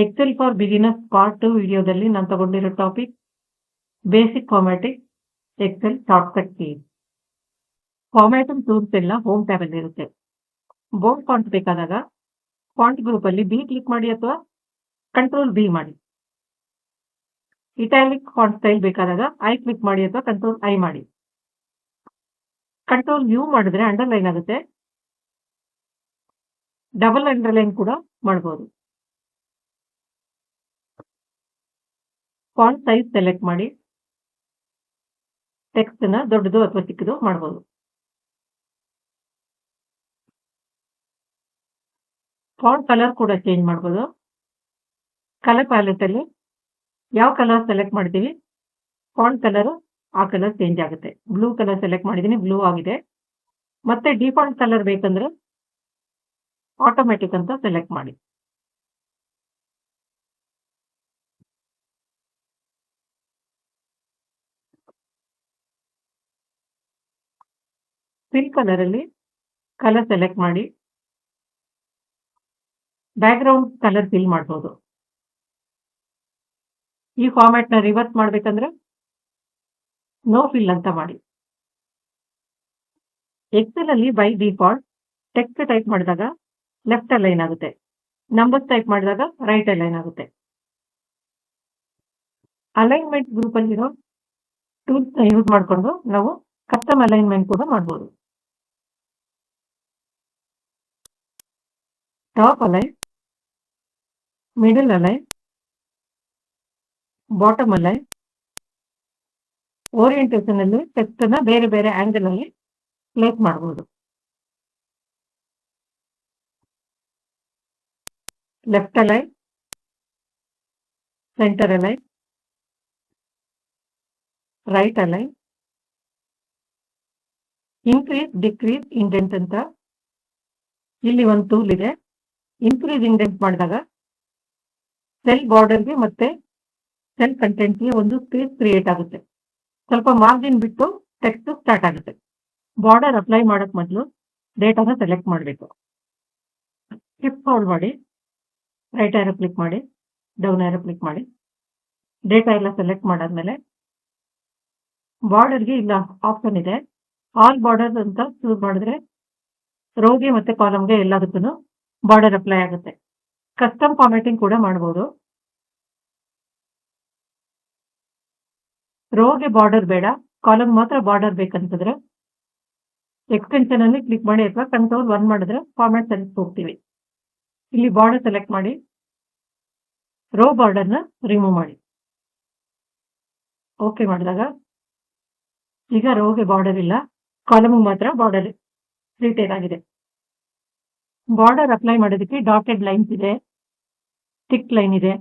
Excel for beginners part 2 ವಿಡಿಯೋದಲ್ಲಿ ನಾನು ತಗೊಂಡಿರೋ topic basic formatting Excel shortcut keys. Formatting tools ಎಲ್ಲ ಹೋಮ್ ಟ್ಯಾಬ್ ಅಲ್ಲಿ ಇರುತ್ತೆ. ಬೋಲ್ಡ್ ಫಾಂಟ್ ಬೇಕಾದಾಗ ಫಾಂಟ್ ಗ್ರೂಪ್ ಅಲ್ಲಿ ಬಿ ಕ್ಲಿಕ್ ಮಾಡಿ ಅಥವಾ ಕಂಟ್ರೋಲ್ ಬಿ ಮಾಡಿ. ಇಟಾಲಿಕ್ ಫಾಂಟ್ ಸ್ಟೈಲ್ ಬೇಕಾದಾಗ ಐ ಕ್ಲಿಕ್ ಮಾಡಿ ಅಥವಾ ಕಂಟ್ರೋಲ್ ಐ ಮಾಡಿ. ಕಂಟ್ರೋಲ್ ಯು ಮಾಡಿದ್ರೆ ಅಂಡರ್ಲೈನ್ ಆಗುತ್ತೆ. ಡಬಲ್ ಅಂಡರ್ಲೈನ್ ಕೂಡ ಮಾಡಬಹುದು. ಫಾಂಟ್ ಸೈಜ್ ಸೆಲೆಕ್ಟ್ ಮಾಡಿ ಟೆಕ್ಸ್ಟ್ ನ ದೊಡ್ಡದು ಅಥವಾ ಚಿಕ್ಕದು ಮಾಡಬಹುದು. ಫಾಂಟ್ ಕಲರ್ ಕೂಡ ಚೇಂಜ್ ಮಾಡಬಹುದು. ಕಲರ್ ಪ್ಯಾಲೆಟ್ ಅಲ್ಲಿ ಯಾವ ಕಲರ್ ಸೆಲೆಕ್ಟ್ ಮಾಡ್ತೀವಿ ಫಾಂಟ್ ಕಲರ್ ಆ ಕಲರ್ ಚೇಂಜ್ ಆಗುತ್ತೆ. ಬ್ಲೂ ಕಲರ್ ಸೆಲೆಕ್ಟ್ ಮಾಡಿದೀನಿ, ಬ್ಲೂ ಆಗಿದೆ. ಮತ್ತೆ ಡಿಫಾಲ್ಟ್ ಕಲರ್ ಬೇಕಂದ್ರೆ ಆಟೋಮೆಟಿಕ್ ಅಂತ ಸೆಲೆಕ್ಟ್ ಮಾಡಿ. ಫಿಲ್ ಕಲರ್ ಅಲ್ಲಿ ಕಲರ್ ಸೆಲೆಕ್ಟ್ ಮಾಡಿ ಬ್ಯಾಕ್ಗ್ರೌಂಡ್ ಕಲರ್ ಫಿಲ್ ಮಾಡಬಹುದು. ಈ ಫಾರ್ಮ್ಯಾಟ್ ನ ರಿವರ್ಸ್ ಮಾಡ್ಬೇಕಂದ್ರೆ ನೋ ಫಿಲ್ ಅಂತ ಮಾಡಿ. ಎಕ್ಸೆಲ್ ಅಲ್ಲಿ ಬೈ ಡಿಫಾಲ್ಟ್ ಟೆಕ್ಸ್ಟ್ ಟೈಪ್ ಮಾಡಿದಾಗ ಲೆಫ್ಟ್ ಅಲೈನ್ ಆಗುತ್ತೆ, ನಂಬರ್ಸ್ ಟೈಪ್ ಮಾಡಿದಾಗ ರೈಟ್ ಅಲೈನ್ ಆಗುತ್ತೆ. ಅಲೈನ್ಮೆಂಟ್ ಗ್ರೂಪ್ ಅಲ್ಲಿರೋ ಟೂಲ್ಸ್ ನ ಯೂಸ್ ಮಾಡಿಕೊಂಡು ನಾವು ಕಸ್ಟಮ್ ಅಲೈನ್ಮೆಂಟ್ ಕೂಡ ಮಾಡಬಹುದು. Top align, middle align, bottom align, orientation ಅಲ್ಲಿ ಟೆಕ್ಸ್ಟ್ ನ ಬೇರೆ ಬೇರೆ ಆಂಗಲ್ ಅಲ್ಲಿ ಪ್ಲೇಸ್ ಮಾಡಬಹುದು. Left align, centre align, right align, increase decrease indent ಅಂತ ಇಲ್ಲಿ ಒಂದು ಟೂಲ್ ಇದೆ. ಇನ್ಕ್ರೀಸ್ ಇಂಡೆಂಟ್ ಮಾಡಿದಾಗ ಸೆಲ್ ಬಾರ್ಡರ್ಗೆ ಮತ್ತೆ ಸೆಲ್ ಕಂಟೆಂಟ್ಗೆ ಒಂದು ಸ್ಪೇಸ್ ಕ್ರಿಯೇಟ್ ಆಗುತ್ತೆ. ಸ್ವಲ್ಪ ಮಾರ್ಜಿನ್ ಬಿಟ್ಟು ಟೆಕ್ಸ್ಟ್ ಸ್ಟಾರ್ಟ್ ಆಗುತ್ತೆ. ಬಾರ್ಡರ್ ಅಪ್ಲೈ ಮಾಡಕ್ ಮೊದಲು ಡೇಟಾನ ಸೆಲೆಕ್ಟ್ ಮಾಡಬೇಕು. ಶಿಫ್ಟ್ ಹೋಲ್ಡ್ ಮಾಡಿ ರೈಟ್ ಆರೋ ಕ್ಲಿಕ್ ಮಾಡಿ, ಡೌನ್ ಆರೋ ಕ್ಲಿಕ್ ಮಾಡಿ. ಡೇಟಾ ಎಲ್ಲ ಸೆಲೆಕ್ಟ್ ಮಾಡಾದ್ಮೇಲೆ ಬಾರ್ಡರ್ಗೆ ಇಲ್ಲ ಆಪ್ಷನ್ ಇದೆ, ಆಲ್ ಬಾರ್ಡರ್ ಅಂತ ಚೂಸ್ ಮಾಡಿದ್ರೆ ರೋಗೆ ಮತ್ತೆ ಕಾಲಮ್ಗೆ ಎಲ್ಲದಕ್ಕೂ ಬಾರ್ಡರ್ ಅಪ್ಲೈ ಆಗುತ್ತೆ. ಕಸ್ಟಮ್ ಫಾರ್ಮ್ಯಾಟಿಂಗ್ ಕೂಡ ಮಾಡಬಹುದು. ರೋಗೆ ಬಾರ್ಡರ್ ಬೇಡ, ಕಾಲಮ್ ಮಾತ್ರ ಬಾರ್ಡರ್ ಬೇಕಂತಂದ್ರೆ ಎಕ್ಸ್ಟೆನ್ಷನ್ ಅಲ್ಲಿ ಕ್ಲಿಕ್ ಮಾಡಿ ಅಥವಾ ಕಂಟ್ರೋಲ್ 1 ಮಾಡಿದ್ರೆ ಫಾರ್ಮ್ಯಾಟ್ ಸೆಲೆಕ್ಟ್ ಹೋಗ್ತೀವಿ. ಇಲ್ಲಿ ಬಾರ್ಡರ್ ಸೆಲೆಕ್ಟ್ ಮಾಡಿ ರೋ ಬಾರ್ಡರ್ ನ ರಿಮೂವ್ ಮಾಡಿ. ಓಕೆ ಮಾಡಿದಾಗ ಈಗ ರೋಗೆ ಬಾರ್ಡರ್ ಇಲ್ಲ, ಕಾಲಮ್ ಮಾತ್ರ ಬಾರ್ಡರ್ ರಿಟೇನ್ ಆಗಿದೆ. ಬಾರ್ಡರ್ ಅಪ್ಲೈ ಮಾಡೋದಕ್ಕೆ ಡಾಟೆಡ್ ಲೈನ್ಸ್ ಇದೆ, ಸ್ಟಿಕ್ ಲೈನ್ ಇದೆ,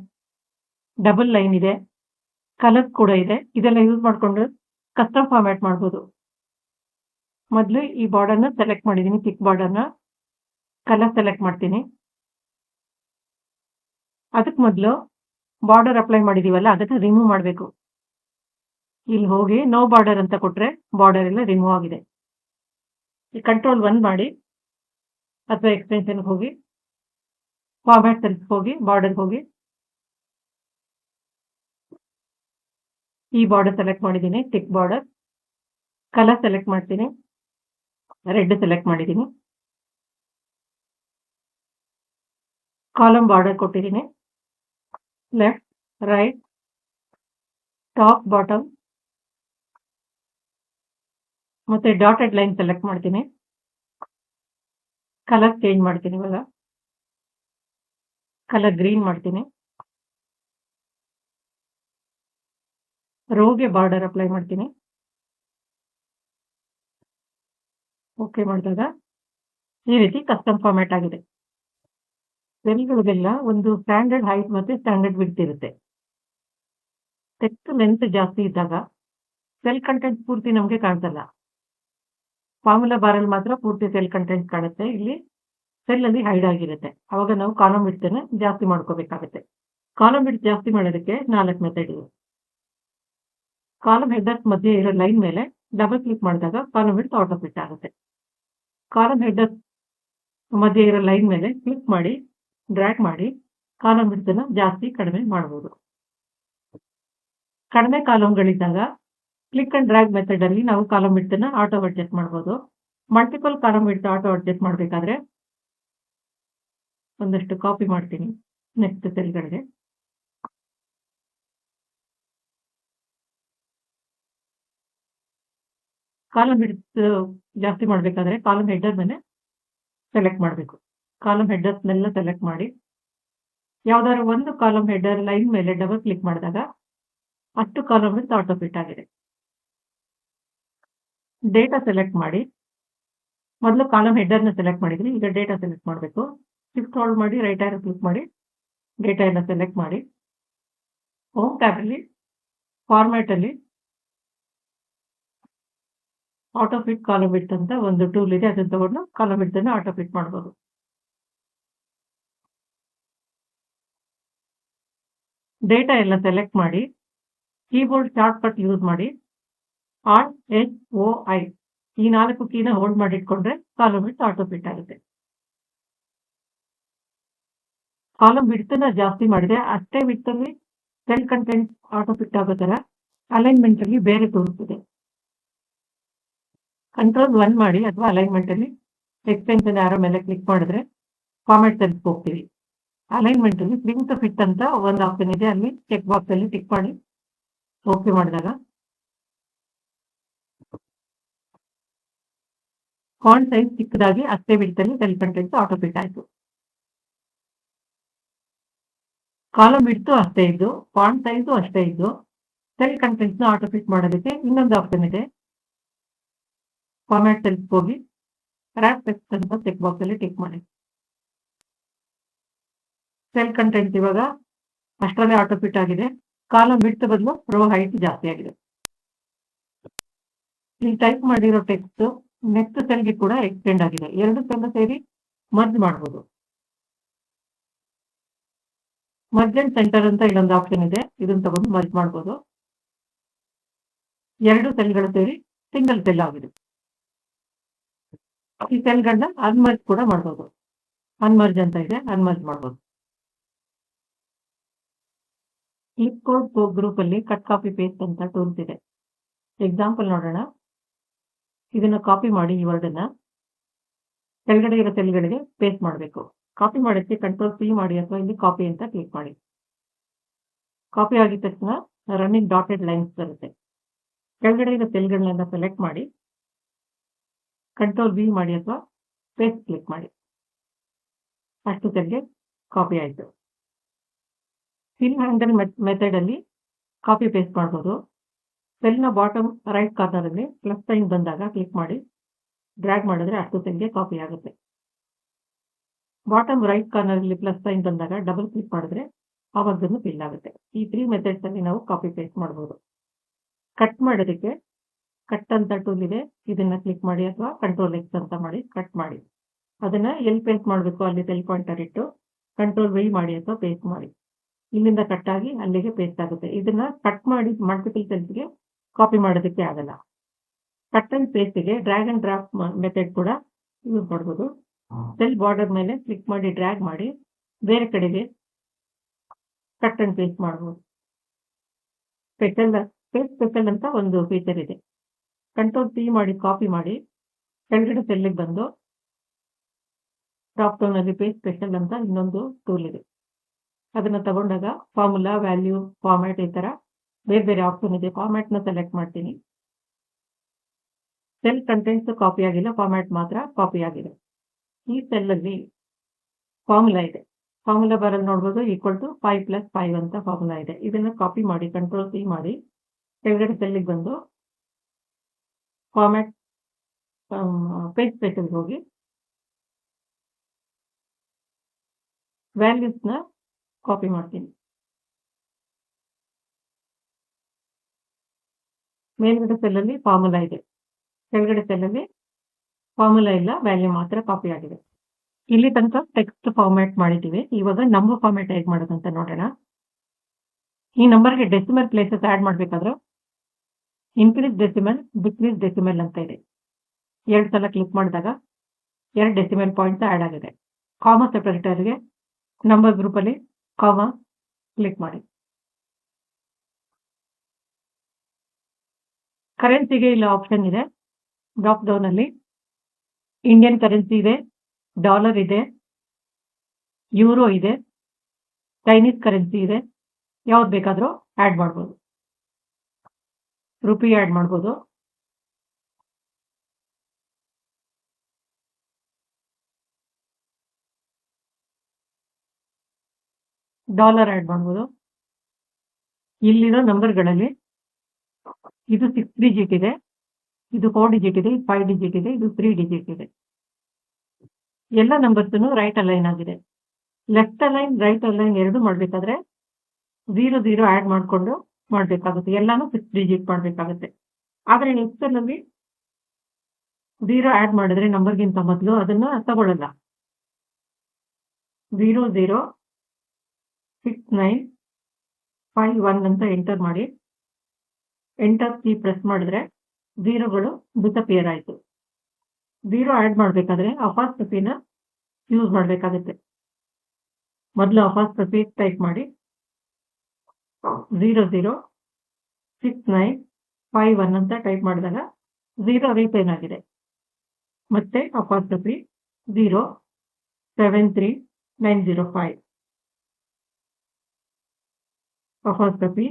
ಡಬಲ್ ಲೈನ್ ಇದೆ, ಕಲರ್ಸ್ ಕೂಡ ಇದೆ. ಇದೆಲ್ಲ ಯೂಸ್ ಮಾಡಿಕೊಂಡು ಕಸ್ಟಮ್ ಫಾರ್ಮ್ಯಾಟ್ ಮಾಡಬಹುದು. ಮೊದಲು ಈ ಬಾರ್ಡರ್ ನ ಸೆಲೆಕ್ಟ್ ಮಾಡಿದೀನಿ, ಥಿಕ್ ಬಾರ್ಡರ್ ನ ಕಲರ್ ಸೆಲೆಕ್ಟ್ ಮಾಡ್ತೀನಿ. ಅದಕ್ಕೆ ಮೊದಲು ಬಾರ್ಡರ್ ಅಪ್ಲೈ ಮಾಡಿದೀವಲ್ಲ ಅದಕ್ಕೆ ರಿಮೂವ್ ಮಾಡಬೇಕು. ಇಲ್ಲಿ ಹೋಗಿ ನೋ ಬಾರ್ಡರ್ ಅಂತ ಕೊಟ್ರೆ ಬಾರ್ಡರ್ ಎಲ್ಲ ರಿಮೂವ್ ಆಗಿದೆ. ಈ ಕಂಟ್ರೋಲ್ 1 ಮಾಡಿ ಅಥವಾ ಎಕ್ಸ್ಟೆನ್ಷನ್ ಹೋಗಿ ಫಾರ್ಮ್ಯಾಟ್ ಸೆಲ್ಸ್ ಹೋಗಿ ಬಾರ್ಡರ್ ಹೋಗಿ ಈ ಬಾರ್ಡರ್ ಸೆಲೆಕ್ಟ್ ಮಾಡಿದ್ದೀನಿ, ಥಿಕ್ ಬಾರ್ಡರ್. ಕಲರ್ ಸೆಲೆಕ್ಟ್ ಮಾಡ್ತೀನಿ, ರೆಡ್ ಸೆಲೆಕ್ಟ್ ಮಾಡಿದ್ದೀನಿ. ಕಾಲಮ್ ಬಾರ್ಡರ್ ಕೊಟ್ಟಿದ್ದೀನಿ, ಲೆಫ್ಟ್ ರೈಟ್ ಟಾಪ್ ಬಾಟಮ್ ಮತ್ತೆ ಡಾಟೆಡ್ ಲೈನ್ ಸೆಲೆಕ್ಟ್ ಮಾಡ್ತೀನಿ. ಕಲರ್ ಚೇಂಜ್ ಮಾಡ್ತೀನಿ. ಇವಾಗ ಕಲರ್ ಗ್ರೀನ್ ಮಾಡ್ತೀನಿ. ರೋಗೆ ಬಾರ್ಡರ್ ಅಪ್ಲೈ ಮಾಡ್ತೀನಿ. ಓಕೆ ಮಾಡಿದಾಗ ಈ ರೀತಿ ಕಸ್ಟಮ್ ಫಾರ್ಮ್ಯಾಟ್ ಆಗಿದೆ. ಸೆಲ್ಗಳಿಗೆಲ್ಲ ಒಂದು ಸ್ಟ್ಯಾಂಡರ್ಡ್ ಹೈಟ್ ಮತ್ತೆ ಸ್ಟ್ಯಾಂಡರ್ಡ್ ವಿಡ್ತ್ ಇರುತ್ತೆ. ಟೆಕ್ಸ್ಟ್ ಲೆಂತ್ ಜಾಸ್ತಿ ಇದ್ದಾಗ ಸೆಲ್ ಕಂಟೆಂಟ್ ಪೂರ್ತಿ ನಮಗೆ ಕಾಣಿಸಲ್ಲ. ಫಾರ್ಮುಲಾ ಬಾರ್ ಅಲ್ಲಿ ಮಾತ್ರ ಪೂರ್ತಿ ಸೆಲ್ ಕಂಟೆಂಟ್ ಕಾಣುತ್ತೆ. ಇಲ್ಲಿ ಸೆಲ್ ಅಲ್ಲಿ ಹೈಡ್ ಆಗಿರುತ್ತೆ. ಅವಾಗ ನಾವು ಕಾಲಮ್ ವಿಡ್ತ್ ನ ಜಾಸ್ತಿ ಮಾಡ್ಕೋಬೇಕಾಗುತ್ತೆ. ಕಾಲಮ್ ವಿಡ್ತ್ ಜಾಸ್ತಿ ಮಾಡೋದಕ್ಕೆ 4 ಮೆಥಡ್ ಇದೆ. ಕಾಲಮ್ ಹೆಡರ್ಸ್ ಮಧ್ಯೆ ಇರೋ ಲೈನ್ ಮೇಲೆ ಡಬಲ್ ಕ್ಲಿಕ್ ಮಾಡಿದಾಗ ಕಾಲಮ್ ವಿಡ್ತ್ ಆಟೋ ಫಿಟ್ ಆಗುತ್ತೆ. ಕಾಲಮ್ ಹೆಡರ್ಸ್ ಮಧ್ಯೆ ಇರೋ ಲೈನ್ ಮೇಲೆ ಕ್ಲಿಕ್ ಮಾಡಿ ಡ್ರ್ಯಾಗ್ ಮಾಡಿ ಕಾಲಮ್ ವಿಡ್ತನ್ನ ಜಾಸ್ತಿ ಕಡಿಮೆ ಮಾಡ್ಬೋದು. ಕಡಿಮೆ ಕಾಲಮ್ಗಳಿದ್ದಾಗ ಕ್ಲಿಕ್ ಅಂಡ್ ಡ್ರ್ಯಾಗ್ ಮೆಥಡ್ ಅಲ್ಲಿ ನಾವು ಕಾಲಮ್ ವಿಡ್ತನ್ನ ಆಟೋ ಅಡ್ಜಸ್ಟ್ ಮಾಡ್ಬೋದು. Multiple column width auto adjust ಮಾಡಬೇಕಾದ್ರೆ ಒಂದಷ್ಟು ಕಾಪಿ ಮಾಡ್ತೀನಿ ನೆಕ್ಸ್ಟ್ ಸೆಲ್ಗಳಿಗೆ. ಕಾಲಮ್ ವಿಡ್ತ್ ಜಾಸ್ತಿ ಮಾಡಬೇಕಾದ್ರೆ ಕಾಲಮ್ ಹೆಡರ್ ಮೇಲೆ ಸೆಲೆಕ್ಟ್ ಮಾಡಬೇಕು. ಕಾಲಮ್ ಹೆಡರ್ಸ್ನೆಲ್ಲ ಸೆಲೆಕ್ಟ್ ಮಾಡಿ ಯಾವ್ದಾದ್ರು ಒಂದು ಕಾಲಮ್ ಹೆಡರ್ ಲೈನ್ ಮೇಲೆ ಡಬಲ್ ಕ್ಲಿಕ್ ಮಾಡಿದಾಗ ಅಷ್ಟು ಕಾಲಮ್ ವಿಡ್ತ್ ಆಟೋ ಫಿಟ್ ಆಗಿದೆ. ಡೇಟಾ ಸೆಲೆಕ್ಟ್ ಮಾಡಿ ಮೊದಲು ಕಾಲಮ್ ಹೆಡರ್ನ ಸೆಲೆಕ್ಟ್ ಮಾಡಿದ್ರಿ, ಈಗ ಡೇಟಾ ಸೆಲೆಕ್ಟ್ ಮಾಡಬೇಕು. ಶಿಫ್ಟ್ ಹೋಲ್ಡ್ ಮಾಡಿ ರೈಟ್ ಆರೋ ಕ್ಲಿಕ್ ಮಾಡಿ ಡೇಟಾ ಎಲ್ಲ ಸೆಲೆಕ್ಟ್ ಮಾಡಿ ಹೋಮ್ ಟ್ಯಾಬ್ ಅಲ್ಲಿ ಫಾರ್ಮ್ಯಾಟ್ ಅಲ್ಲಿ ಆಟೋ ಫಿಟ್ ಕಾಲಮ್ ವಿಡ್ತ್ ಅಂತ ಒಂದು ಟೂಲ್ ಇದೆ, ಅದನ್ನ ತಗೊಂಡು ಕಾಲಮ್ ವಿಡ್ತ್ ಅನ್ನು ಆಟೋ ಫಿಟ್ ಮಾಡಬಹುದು. ಡೇಟಾ ಎಲ್ಲ ಸೆಲೆಕ್ಟ್ ಮಾಡಿ ಕೀಬೋರ್ಡ್ ಶಾರ್ಟ್ ಕಟ್ ಯೂಸ್ ಮಾಡಿ ALT-H-O-I ಈ 4 ಕೀನ ಹೋಲ್ಡ್ ಮಾಡಿ ಇಟ್ಕೊಂಡ್ರೆ ಕಾಲಮ್ ವಿಡ್ತ್ ಆಟೋ ಫಿಟ್ ಆಗುತ್ತೆ. ಕಾಲಮ್ ವಿಡ್ತನ್ನ ಜಾಸ್ತಿ ಮಾಡಿದ್ರೆ ಅಷ್ಟೇ ವಿಡ್ತ್ ಅಲ್ಲಿ ಸೆಲ್ ಕಂಟೆಂಟ್ ಆಟೋ ಫಿಟ್ ಆಗೋ ತರ ಅಲೈನ್ಮೆಂಟ್ ಅಲ್ಲಿ ಬೇರೆ ತೋರಿಸ್ತಿದೆ. ಕಂಟ್ರೋಲ್ 1 ಮಾಡಿ ಅಥವಾ ಅಲೈನ್ಮೆಂಟ್ ಅಲ್ಲಿ ಎಕ್ಸ್ಟೆನ್ಷನ್ ಆರೋ ಮೇಲೆ ಕ್ಲಿಕ್ ಮಾಡಿದ್ರೆ ಫಾರ್ಮ್ಯಾಟ್ ಸೆಲ್ಸ್ ಹೋಗ್ತೀವಿ. ಅಲೈನ್ಮೆಂಟ್ ಅಲ್ಲಿ ಪ್ರಿಂಟ್ ಟು ಫಿಟ್ ಅಂತ ಒಂದು ಆಪ್ಷನ್ ಇದೆ, ಅಲ್ಲಿ ಚೆಕ್ ಬಾಕ್ಸ್ ಅಲ್ಲಿ ಟಿಕ್ ಮಾಡಿ ಓಕೆ ಮಾಡಿದಾಗ ಫಾಂಟ್ ಸೈಜ್ ಚಿಕ್ಕದಾಗಿ ಅಷ್ಟೇ ವಿಡ್ತ್ ಅಲ್ಲಿ ಸೆಲ್ ಕಂಟೆಂಟ್ ಆಟೋ ಫಿಟ್ ಆಯ್ತು. ಕಾಲಮ್ ವಿಡ್ತ್ ಅಷ್ಟೇ ಇದ್ದು ಫಾಂಟ್ ಸೈಜ್ ಅಷ್ಟೇ ಇದ್ದು ಸೆಲ್ ಕಂಟೆಂಟ್ ನ ಆಟೋ ಫಿಟ್ ಮಾಡೋದಕ್ಕೆ ಇನ್ನೊಂದು ಆಪ್ಷನ್ ಇದೆ. ಫಾರ್ಮ್ಯಾಟ್ ಸೆಲ್ಸ್ ಹೋಗಿ ರ್ಯಾಪ್ ಟೆಕ್ಸ್ಟ್ ಅಂತ ಚೆಕ್ ಬಾಕ್ಸ್ ಅಲ್ಲಿ ಟಿಕ್ ಮಾಡಿ. ಸೆಲ್ ಕಂಟೆಂಟ್ ಇವಾಗ ಅಷ್ಟರಲ್ಲೇ ಆಟೋ ಫಿಟ್ ಆಗಿದೆ. ಕಾಲಮ್ ವಿಡ್ತ್ ಬದಲು ರೋ ಹೈಟ್ ಜಾಸ್ತಿ ಆಗಿದೆ. ಇಲ್ಲಿ ಟೈಪ್ ಮಾಡಿರೋ ಟೆಕ್ಸ್ಟ್ ನೆಕ್ಸ್ಟ್ ಸೆಲ್ಗೆ ಕೂಡ ಎಕ್ಸ್ಟೆಂಡ್ ಆಗಿದೆ. ಎರಡು ಸೆಲ್ ಸೇರಿ ಮರ್ಜ್ ಮಾಡಬಹುದು. ಮರ್ಜ್ ಅಂಡ್ ಸೆಂಟರ್ ಅಂತ ಇಲ್ಲೊಂದು ಆಪ್ಷನ್ ಇದೆ, ಇದನ್ನ ತಗೊಂಡು ಮರ್ಜ್ ಮಾಡಬಹುದು. ಎರಡು ಸೆಲ್ಗಳು ಸೇರಿ ಸಿಂಗಲ್ ಸೆಲ್ ಆಗಿದೆ. ಈ ಸೆಲ್ಗಳನ್ನ ಅನ್ಮರ್ಜ್ ಕೂಡ ಮಾಡಬಹುದು. ಅನ್ಮರ್ಜ್ ಅಂತ ಇದೆ, ಅನ್ಮರ್ಜ್ ಮಾಡಬಹುದು. ಕ್ಲಿಪ್ ಕೋಡ್ ಗ್ರೂಪ್ ಅಲ್ಲಿ ಕಟ್ ಕಾಪಿ ಪೇಸ್ಟ್ ಅಂತ ಟೂಲ್ಸ್ ಇದೆ. ಎಕ್ಸಾಂಪಲ್ ನೋಡೋಣ. ಇದನ್ನ ಕಾಪಿ ಮಾಡಿ ಈ ವರ್ಡ್ ಅನ್ನ ಕೆಳಗಡೆ ಇರೋ ಸೆಲ್ಗಳಿಗೆ ಪೇಸ್ಟ್ ಮಾಡಬೇಕು. ಕಾಪಿ ಮಾಡೋಕ್ಕೆ ಕಂಟ್ರೋಲ್ C ಮಾಡಿ ಅಥವಾ ಇಲ್ಲಿ ಕಾಪಿ ಅಂತ ಕ್ಲಿಕ್ ಮಾಡಿ. ಕಾಪಿ ಆಗಿದ ತಕ್ಷಣ ರನ್ನಿಂಗ್ ಡಾಟೆಡ್ ಲೈನ್ಸ್ ಬರುತ್ತೆ. ಕೆಳಗಡೆ ಇರೋ ಸೆಲ್ಗಳನ್ನೆಲ್ಲ ಸೆಲೆಕ್ಟ್ ಮಾಡಿ ಕಂಟ್ರೋಲ್ V ಮಾಡಿ ಅಥವಾ ಪೇಸ್ಟ್ ಕ್ಲಿಕ್ ಮಾಡಿ. ಅಷ್ಟು ಸೆಲ್ಗೆ ಕಾಪಿ ಆಯಿತು. ಫಿಲ್ ಹ್ಯಾಂಡಲ್ ಮೆಥಡ್ ಅಲ್ಲಿ ಕಾಪಿ ಪೇಸ್ಟ್ ಮಾಡಬಹುದು. ಸೆಲ್ನ ಬಾಟಮ್ ರೈಟ್ ಕಾರ್ನರ್ ಅಲ್ಲಿ ಪ್ಲಸ್ ಸೈನ್ ಬಂದಾಗ ಕ್ಲಿಕ್ ಮಾಡಿ ಡ್ರ್ಯಾಗ್ ಮಾಡಿದ್ರೆ ಅಷ್ಟು ಸೆಲ್ಗೆ ಕಾಪಿ ಆಗುತ್ತೆ. ಬಾಟಮ್ ರೈಟ್ ಕಾರ್ನರ್ ಅಲ್ಲಿ ಪ್ಲಸ್ ಸೈನ್ ಬಂದಾಗ ಡಬಲ್ ಕ್ಲಿಕ್ ಮಾಡಿದ್ರೆ ಆವಾಗನ್ನು ಫಿಲ್ ಆಗುತ್ತೆ. ಈ 3 ಮೆಥಡ್ಸ್ ಅಲ್ಲಿ ನಾವು ಕಾಪಿ ಪೇಸ್ಟ್ ಮಾಡಬಹುದು. ಕಟ್ ಮಾಡೋದಕ್ಕೆ ಕಟ್ ಅಂತ ಟೂಲ್ ಇದೆ, ಇದನ್ನ ಕ್ಲಿಕ್ ಮಾಡಿ ಅಥವಾ ಕಂಟ್ರೋಲ್ X ಅಂತ ಮಾಡಿ ಕಟ್ ಮಾಡಿ. ಅದನ್ನ ಎಲ್ಲಿ ಪೇಸ್ಟ್ ಮಾಡಬೇಕು ಅಲ್ಲಿ ಸೆಲ್ ಪಾಯಿಂಟರ್ ಇಟ್ಟು ಕಂಟ್ರೋಲ್ V ಮಾಡಿ ಅಥವಾ ಪೇಸ್ಟ್ ಮಾಡಿ. ಇಲ್ಲಿಂದ ಕಟ್ ಆಗಿ ಅಲ್ಲಿಗೆ ಪೇಸ್ಟ್ ಆಗುತ್ತೆ. ಇದನ್ನ ಕಟ್ ಮಾಡಿ ಮಲ್ಟಿಪಲ್ ಸೆಲ್ಸ್ಗೆ ಕಾಪಿ ಮಾಡೋದಕ್ಕೆ ಆಗಲ್ಲ. ಕಟ್ ಅಂಡ್ ಪೇಸ್ಟ್ಗೆ ಡ್ರ್ಯಾಗ್ ಅಂಡ್ ಡ್ರಾಪ್ ಮೆಥಡ್ ಕೂಡ ಯೂಸ್ ಮಾಡಬಹುದು. ಸೆಲ್ ಬಾರ್ಡರ್ ಮೇಲೆ ಕ್ಲಿಕ್ ಮಾಡಿ ಡ್ರ್ಯಾಗ್ ಮಾಡಿ ಬೇರೆ ಕಡೆಗೆ ಕಟ್ ಅಂಡ್ ಪೇಸ್ಟ್ ಮಾಡಬಹುದು. ಸ್ಪೆಷಲ್ ಅಂತ ಒಂದು ಫೀಚರ್ ಇದೆ. ಕಂಟ್ರೋಲ್ C ಮಾಡಿ ಕಾಪಿ ಮಾಡಿ ಕೆಳಗಡೆ ಸೆಲ್ಗೆ ಬಂದು ಟಾಪ್ ಡೌನ್ ಅಲ್ಲಿ ಪೇಸ್ಟ್ ಸ್ಪೆಷಲ್ ಅಂತ ಇನ್ನೊಂದು ಟೂಲ್ ಇದೆ. ಅದನ್ನ ತಗೊಂಡಾಗ ಫಾರ್ಮುಲಾ, ವ್ಯಾಲ್ಯೂ, ಫಾರ್ಮ್ಯಾಟ್ ಈ ತರ ಬೇರೆ ಬೇರೆ ಆಪ್ಷನ್ ಇದೆ. ಫಾರ್ಮ್ಯಾಟ್ ನ ಸೆಲೆಕ್ಟ್ ಮಾಡ್ತೀನಿ. ಸೆಲ್ ಕಂಟೆಂಟ್ಸ್ ಕಾಪಿ ಆಗಿಲ್ಲ, ಫಾರ್ಮ್ಯಾಟ್ ಮಾತ್ರ ಕಾಪಿ ಆಗಿದೆ. ಈ ಸೆಲ್ ಅಲ್ಲಿ ಫಾರ್ಮುಲಾ ಇದೆ. ಫಾರ್ಮುಲಾ ಬರಲ್ ನೋಡಬಹುದು =5 + 5 ಅಂತ ಫಾರ್ಮುಲಾ ಇದೆ. ಇದನ್ನ ಕಾಪಿ ಮಾಡಿ ಕಂಟ್ರೋಲ್ C ಮಾಡಿ ಕೆಳಗಡೆ ಸೆಲ್ಗೆ ಬಂದು ಫಾರ್ಮ್ಯಾಟ್ ಪೇಸ್ಟ್ ಸ್ಪೆಷಲ್ ಹೋಗಿ ವ್ಯಾಲ್ಯೂಸ್ ನ ಕಾಪಿ ಮಾಡ್ತೀನಿ. ಮೇಲ್ಗಡೆ ಸೆಲ್ ಅಲ್ಲಿ ಫಾರ್ಮುಲಾ ಇದೆ, ಕೆಳಗಡೆ ಸೆಲ್ ಅಲ್ಲಿ ಫಾರ್ಮುಲಾ ಇಲ್ಲ, ವ್ಯಾಲ್ಯೂ ಮಾತ್ರ ಕಾಪಿ ಆಗಿದೆ. ಇಲ್ಲಿ ತನಕ ಟೆಕ್ಸ್ಟ್ ಫಾರ್ಮ್ಯಾಟ್ ಮಾಡಿದ್ದೀವಿ. ಇವಾಗ ನಂಬರ್ ಫಾರ್ಮ್ಯಾಟ್ ಹೇಗೆ ಮಾಡೋದು ಅಂತ ನೋಡೋಣ. ಈ ನಂಬರ್ಗೆ ಡೆಸಿಮಲ್ ಪ್ಲೇಸಸ್ ಆಡ್ ಮಾಡಬೇಕಾದ್ರೆ ಇನ್ಕ್ರೀಸ್ ಡೆಸಿಮಲ್, ಡಿಕ್ರೀಸ್ ಡೆಸಿಮಲ್ ಅಂತ ಇದೆ. 2 ಸಲ ಕ್ಲಿಕ್ ಮಾಡಿದಾಗ 2 ಡೆಸಿಮಲ್ ಪಾಯಿಂಟ್ಸ್ ಆಡ್ ಆಗಿದೆ. ಕಾಮಾ ಸೆಪರೇಟರ್ಗೆ ನಂಬರ್ ಗ್ರೂಪ್ ಅಲ್ಲಿ ಕಾಮಾ ಕ್ಲಿಕ್ ಮಾಡಿ. ಕರೆನ್ಸಿಗೆ ಇಲ್ಲಿ ಆಪ್ಷನ್ ಇದೆ. ಡ್ರಾಪ್ ಡೌನ್ ಅಲ್ಲಿ ಇಂಡಿಯನ್ ಕರೆನ್ಸಿ ಇದೆ, ಡಾಲರ್ ಇದೆ, ಯೂರೋ ಇದೆ, ಚೈನೀಸ್ ಕರೆನ್ಸಿ ಇದೆ. ಯಾವ್ದು ಬೇಕಾದರೂ ಆ್ಯಡ್ ಮಾಡ್ಬೋದು. ರುಪಿ ಆ್ಯಡ್ ಮಾಡ್ಬೋದು. ಡಾಲರ್ ಆ್ಯಡ್ ಮಾಡ್ಬೋದು. ಇಲ್ಲಿರೋ ನಂಬರ್ಗಳಲ್ಲಿ ಇದು 6 ಡಿಜಿಟ್ ಇದೆ, ಇದು 4 ಡಿಜಿಟ್ ಇದೆ, 5 ಡಿಜಿಟ್ ಇದೆ, ಇದು 3 ಡಿಜಿಟ್ ಇದೆ. ಎಲ್ಲ ನಂಬರ್ಸನ್ನು ರೈಟ್ ಅಲೈನ್ ಆಗಿದೆ. ಲೆಫ್ಟ್ ಅಲೈನ್ ರೈಟ್ ಅಲೈನ್ ಎರಡು ಮಾಡಬೇಕಾದ್ರೆ 0 ಆ್ಯಡ್ ಮಾಡಿಕೊಂಡು ಮಾಡಬೇಕಾಗುತ್ತೆ. ಎಲ್ಲಾನು 6 ಡಿಜಿಟ್ ಮಾಡಬೇಕಾಗುತ್ತೆ. ಆದರೆ ಎಕ್ಸೆಲ್ ಅಲ್ಲಿ 0 ಆ್ಯಡ್ ಮಾಡಿದ್ರೆ ನಂಬರ್ಗಿಂತ ಮೊದಲು ಅದನ್ನು ತಗೊಳ್ಳಲ್ಲ. 006951 ಅಂತ ಎಂಟರ್ ಮಾಡಿ. ಎಂಟರ್ ಕೀ ಪ್ರೆಸ್ ಮಾಡಿದ್ರೆ 0ಗಳು ಡಿಸಪಿಯರ್ ಆಯಿತು. 0 ಆ್ಯಡ್ ಮಾಡಬೇಕಾದ್ರೆ ಅಪಾಸ್ಟ್ರಫಿನ ಯೂಸ್ ಮಾಡಬೇಕಾಗುತ್ತೆ. ಮೊದಲು ಅಪಾಸ್ಟ್ರಫಿ ಟೈಪ್ ಮಾಡಿ 006951 ಅಂತ ಟೈಪ್ ಮಾಡಿದಾಗ 0 ರಿಟೈನ್ ಆಗಿದೆ. ಮತ್ತೆ ಅಪಾಸ್ಟ್ರಫಿ 073905 ಅಪಾಸ್ಟ್ರಫಿ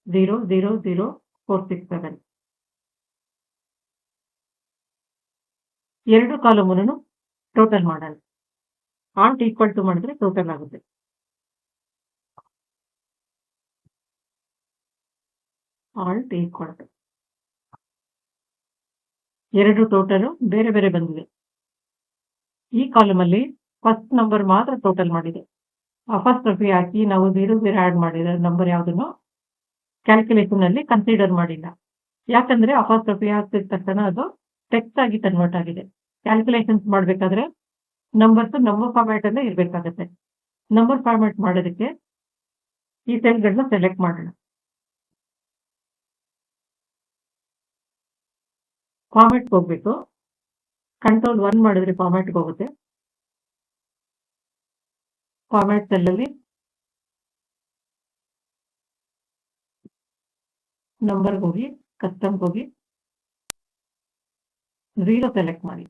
000467 ಎರಡು ಕಾಲಮನ್ನು ಟೋಟಲ್ ಮಾಡೋಣ. ಆಲ್ಟ್ ಈಕ್ವಲ್ ಟು ಮಾಡಿದ್ರೆ ಟೋಟಲ್ ಆಗುತ್ತೆ. ಆಲ್ಟ್ ಈಕ್ವಲ್ ಟು ಎರಡು ಟೋಟಲ್ ಬೇರೆ ಬೇರೆ ಬಂದಿದೆ. ಈ ಕಾಲಮಲ್ಲಿ ಫಸ್ಟ್ ನಂಬರ್ ಮಾತ್ರ ಟೋಟಲ್ ಮಾಡಿದೆ. ಅಪಾಸ್ಟ್ರಫಿ ಹಾಕಿ ನಾವು 00 ಆ್ಯಡ್ ಮಾಡಿರೋ ನಂಬರ್ ಯಾವುದನ್ನು ಕ್ಯಾಲ್ಕುಲೇಷನ್ ಅಲ್ಲಿ ಕನ್ಸಿಡರ್ ಮಾಡಿಲ್ಲ. ಯಾಕಂದ್ರೆ ಅಪಾಸ್ಟ್ರಫಿ ಹಾಕಿದ ತಕ್ಷಣ ಅದು ಟೆಕ್ಸ್ಟ್ ಆಗಿ ಕನ್ವರ್ಟ್ ಆಗಿದೆ. ಕ್ಯಾಲ್ಕುಲೇಷನ್ಸ್ ಮಾಡಬೇಕಾದ್ರೆ ನಂಬರ್ಸ್ ನಂಬರ್ ಫಾರ್ಮ್ಯಾಟ್ ಅಲ್ಲೇ ಇರಬೇಕಾಗುತ್ತೆ. ನಂಬರ್ ಫಾರ್ಮ್ಯಾಟ್ ಮಾಡೋದಕ್ಕೆ ಈ ಸೆಲ್ಗಳನ್ನ ಸೆಲೆಕ್ಟ್ ಮಾಡೋಣ. ಫಾರ್ಮ್ಯಾಟ್ಗೆ ಹೋಗ್ಬೇಕು. ಕಂಟ್ರೋಲ್ 1 ಮಾಡಿದ್ರೆ ಫಾರ್ಮ್ಯಾಟ್ಗೆ ಹೋಗುತ್ತೆ. ಫಾರ್ಮ್ಯಾಟ್ ಸೆಲ್ಲಲ್ಲಿ ನಂಬರ್ಗೆ ಹೋಗಿ ಕಸ್ಟಮ್ಗೆ ಹೋಗಿ 0 ಸೆಲೆಕ್ಟ್ ಮಾಡಿ.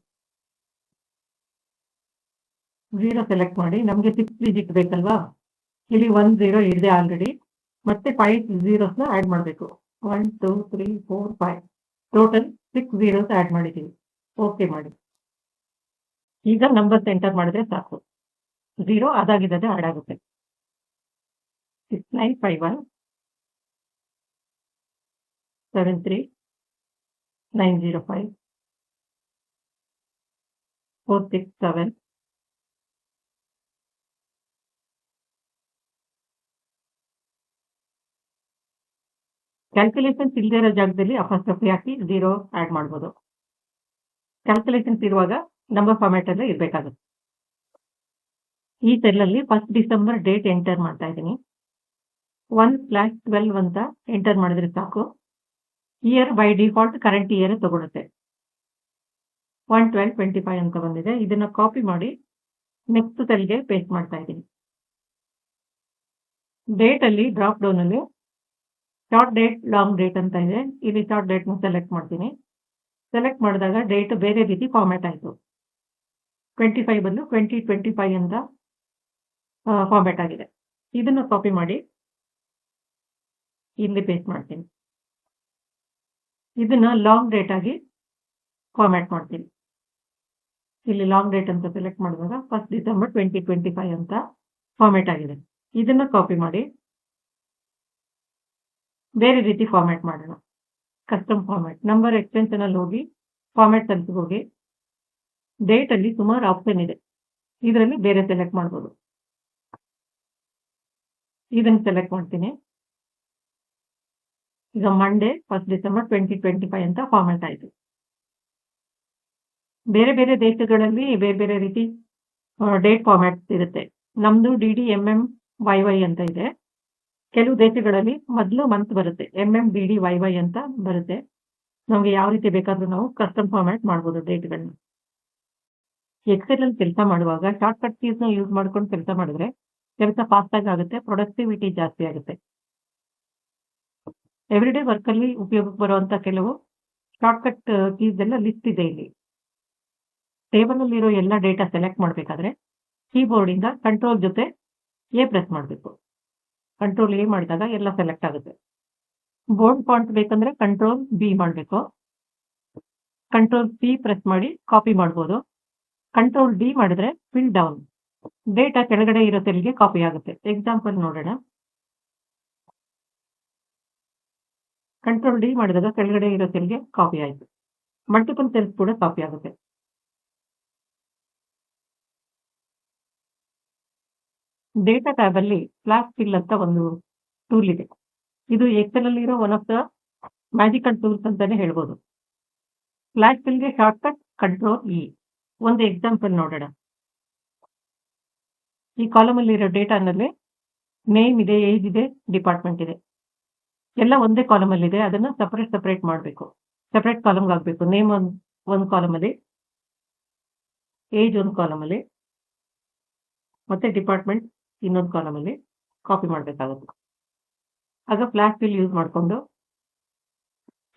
0 ಸೆಲೆಕ್ಟ್ ಮಾಡಿ ನಮಗೆ 6 ಡಿಜಿಟ್ ಬೇಕಲ್ವಾ, ಇಲ್ಲಿ 10 ಇದೆ ಆಲ್ರೆಡಿ. ಮತ್ತೆ 5 zeros ಆ್ಯಡ್ ಮಾಡಬೇಕು. 1 2 3 4 5 ಟೋಟಲ್ 6 zeros ಆ್ಯಡ್ ಮಾಡಿದ್ದೀವಿ. ಓಕೆ ಮಾಡಿ. ಈಗ ನಂಬರ್ಸ್ ಎಂಟರ್ ಮಾಡಿದ್ರೆ ಸಾಕು. 0 ಅದಾಗಿದ್ದದೆ ಆ್ಯಡ್ ಆಗುತ್ತೆ. 6951 73905 467 ಕ್ಯಾಲ್ಕುಲೇಷನ್ಸ್ ಇಲ್ಲದೆ ಇರೋ ಜಾಗದಲ್ಲಿ ಅಪಾಸ್ಟ್ರಫಿ ಹಾಕಿ 0 ಆ್ಯಡ್ ಮಾಡ್ಬೋದು. ಕ್ಯಾಲ್ಕುಲೇಷನ್ಸ್ ಇರುವಾಗ ನಂಬರ್ ಫಾರ್ಮ್ಯಾಟ್ ಅಲ್ಲೇ ಇರಬೇಕಾಗುತ್ತೆ. ಈ ಸೆಲ್ಲಲ್ಲಿ 1 ಡಿಸೆಂಬರ್ ಡೇಟ್ ಎಂಟರ್ ಮಾಡ್ತಾ ಇದ್ದೀನಿ. 1/12 ಅಂತ ಎಂಟರ್ ಮಾಡಿದ್ರೆ ಸಾಕು. Year by default current year ತಗೊಳುತ್ತೆ. 1/12/25 ಅಂತ ಬಂದಿದೆ. ಇದನ್ನ ಕಾಪಿ ಮಾಡಿ ನೆಕ್ಸ್ಟ್ ಸೆಲ್ಗೆ ಪೇಸ್ಟ್ ಮಾಡ್ತಾ ಇದ್ದೀನಿ. ಡೇಟ್ ಅಲ್ಲಿ ಡ್ರಾಪ್ ಡೌನ್ ಅಲ್ಲಿ ಶಾರ್ಟ್ ಡೇಟ್ ಲಾಂಗ್ ಡೇಟ್ ಅಂತ ಇದೆ. ಇಲ್ಲಿ ಶಾರ್ಟ್ ಡೇಟ್ನ ಸೆಲೆಕ್ಟ್ ಮಾಡ್ತೀನಿ. ಸೆಲೆಕ್ಟ್ ಮಾಡಿದಾಗ ಡೇಟ್ ಬೇರೆ ರೀತಿ ಫಾರ್ಮ್ಯಾಟ್ ಆಯಿತು. 25 ಬದಲು 2025 ಅಂತ ಫಾರ್ಮ್ಯಾಟ್ ಆಗಿದೆ. ಇದನ್ನು ಕಾಪಿ ಮಾಡಿ ಇಲ್ಲಿ ಪೇಸ್ಟ್ ಮಾಡ್ತೀನಿ. ಇದನ್ನ ಲಾಂಗ್ ಡೇಟ್ ಆಗಿ ಫಾರ್ಮ್ಯಾಟ್ ಮಾಡ್ತೀನಿ. ಇಲ್ಲಿ ಲಾಂಗ್ ಡೇಟ್ ಅಂತ ಸೆಲೆಕ್ಟ್ ಮಾಡಿದಾಗ 1 ಡಿಸೆಂಬರ್ 2025 ಅಂತ ಫಾರ್ಮ್ಯಾಟ್ ಆಗಿದೆ. ಇದನ್ನ ಕಾಪಿ ಮಾಡಿ ಬೇರೆ ರೀತಿ ಫಾರ್ಮ್ಯಾಟ್ ಮಾಡೋಣ. ಕಸ್ಟಮ್ ಫಾರ್ಮ್ಯಾಟ್ ನಂಬರ್ ಎಕ್ಸ್ಟೆನ್ಷನ್ ಅಲ್ಲಿ ಹೋಗಿ ಫಾರ್ಮ್ಯಾಟ್ ಸೆಲ್ಸ್ಗೆ ಹೋಗಿ ಡೇಟ್ ಅಲ್ಲಿ ಸುಮಾರು ಆಪ್ಷನ್ ಇದೆ. ಇದರಲ್ಲಿ ಬೇರೆ ಸೆಲೆಕ್ಟ್ ಮಾಡ್ಬೋದು. ಇದನ್ನು ಸೆಲೆಕ್ಟ್ ಮಾಡ್ತೀನಿ. ಈಗ ಮಂಡೇ 1 ಡಿಸೆಂಬರ್ 2025 ಅಂತ ಫಾರ್ಮ್ಯಾಟ್ ಆಯಿತು. ಬೇರೆ ಬೇರೆ ದೇಶಗಳಲ್ಲಿ ಬೇರೆ ಬೇರೆ ರೀತಿ ಡೇಟ್ ಫಾರ್ಮ್ಯಾಟ್ ಇರುತ್ತೆ. ನಮ್ದು DDMMYY ಅಂತ ಇದೆ. ಕೆಲವು ದೇಶಗಳಲ್ಲಿ ಮೊದಲು ಮಂತ್ ಬರುತ್ತೆ, MMDDYY ಅಂತ ಬರುತ್ತೆ. ನಮಗೆ ಯಾವ ರೀತಿ ಬೇಕಾದ್ರೂ ನಾವು ಕಸ್ಟಮ್ ಫಾರ್ಮ್ಯಾಟ್ ಮಾಡ್ಬೋದು ಡೇಟ್ಗಳನ್ನ. ಎಕ್ಸೆಲ್ ಅಲ್ಲಿ ಕೆಲಸ ಮಾಡುವಾಗ ಶಾರ್ಟ್ಕಟ್ ಕೀಸ್ನ ಯೂಸ್ ಮಾಡ್ಕೊಂಡು ಕೆಲಸ ಮಾಡಿದ್ರೆ ಕೆಲಸ ಫಾಸ್ಟಾಗಿ ಆಗುತ್ತೆ, ಪ್ರೊಡಕ್ಟಿವಿಟಿ ಜಾಸ್ತಿ ಆಗುತ್ತೆ. ಎವ್ರಿಡೇ ವರ್ಕಲ್ಲಿ ಉಪಯೋಗಕ್ಕೆ ಬರುವಂಥ ಕೆಲವು ಶಾರ್ಟ್‌ಕಟ್ ಕೀಸ್ ಎಲ್ಲ ಲಿಸ್ಟ್ ಇದೆ ಇಲ್ಲಿ. ಟೇಬಲಲ್ಲಿರೋ ಎಲ್ಲ ಡೇಟಾ ಸೆಲೆಕ್ಟ್ ಮಾಡಬೇಕಾದ್ರೆ ಕೀಬೋರ್ಡಿಂದ ಕಂಟ್ರೋಲ್ ಜೊತೆ ಎ ಪ್ರೆಸ್ ಮಾಡಬೇಕು. ಕಂಟ್ರೋಲ್ ಎ ಮಾಡಿದಾಗ ಎಲ್ಲ ಸೆಲೆಕ್ಟ್ ಆಗುತ್ತೆ. ಬೋಲ್ಡ್ ಫಾಂಟ್ ಬೇಕಂದ್ರೆ ಕಂಟ್ರೋಲ್ ಬಿ ಮಾಡಬೇಕು. ಕಂಟ್ರೋಲ್ ಸಿ ಪ್ರೆಸ್ ಮಾಡಿ ಕಾಪಿ ಮಾಡ್ಬೋದು. ಕಂಟ್ರೋಲ್ ಡಿ ಮಾಡಿದ್ರೆ ಫಿಲ್ ಡೌನ್, ಡೇಟಾ ಕೆಳಗಡೆ ಇರೋ ಸೆಲ್ಗೆ ಕಾಪಿ ಆಗುತ್ತೆ. ಎಕ್ಸಾಂಪಲ್ ನೋಡೋಣ. ಕಂಟ್ರೋಲ್ ಡಿ ಮಾಡಿದಾಗ ಕೆಳಗಡೆ ಇರೋ ಸೆಲ್ಗೆ ಕಾಪಿ ಆಯಿತು. ಮಲ್ಟಿಪಲ್ ಸೆಲ್ಸ್ ಕೂಡ ಕಾಪಿ ಆಗುತ್ತೆ. ಡೇಟಾ ಟ್ಯಾಬ್ ಅಲ್ಲಿ ಫ್ಲಾಶ್ ಫಿಲ್ ಅಂತ ಒಂದು ಟೂಲ್ ಇದೆ. ಇದು ಎಕ್ಸೆಲ್ ಅಲ್ಲಿರೋ one of the magical tools ಅಂತಾನೆ ಹೇಳ್ಬೋದು. ಫ್ಲಾಶ್ ಫಿಲ್ಗೆ ಶಾರ್ಟ್‌ಕಟ್ ಕಂಟ್ರೋಲ್ ಇ. ಒಂದು ಎಕ್ಸಾಂಪಲ್ ನೋಡೋಣ. ಈ ಕಾಲಮ್ ಅಲ್ಲಿರೋ ಡೇಟಾನಲ್ಲಿ ನೇಮ್ ಇದೆ, ಏಜ್ ಇದೆ, ಡಿಪಾರ್ಟ್ಮೆಂಟ್ ಇದೆ. ಎಲ್ಲ ಒಂದೇ ಕಾಲಮ್ ಅಲ್ಲಿ ಇದೆ. ಅದನ್ನ ಸಪರೇಟ್ ಮಾಡಬೇಕು. ಸಪರೇಟ್ ಕಾಲಮ್ಗೆ ಆಗಬೇಕು. ನೇಮ್ ಒಂದು ಕಾಲಮ್ ಅಲ್ಲಿ, ಏಜ್ ಒಂದು ಕಾಲಮ್ ಅಲ್ಲಿ, ಮತ್ತೆ ಡಿಪಾರ್ಟ್ಮೆಂಟ್ ಇನ್ನೊಂದು ಕಾಲಮ್ ಅಲ್ಲಿ ಕಾಪಿ ಮಾಡಬೇಕಾಗುತ್ತೆ. ಆಗ ಫ್ಲಾಶ್ ಫಿಲ್ ಯೂಸ್ ಮಾಡಿಕೊಂಡು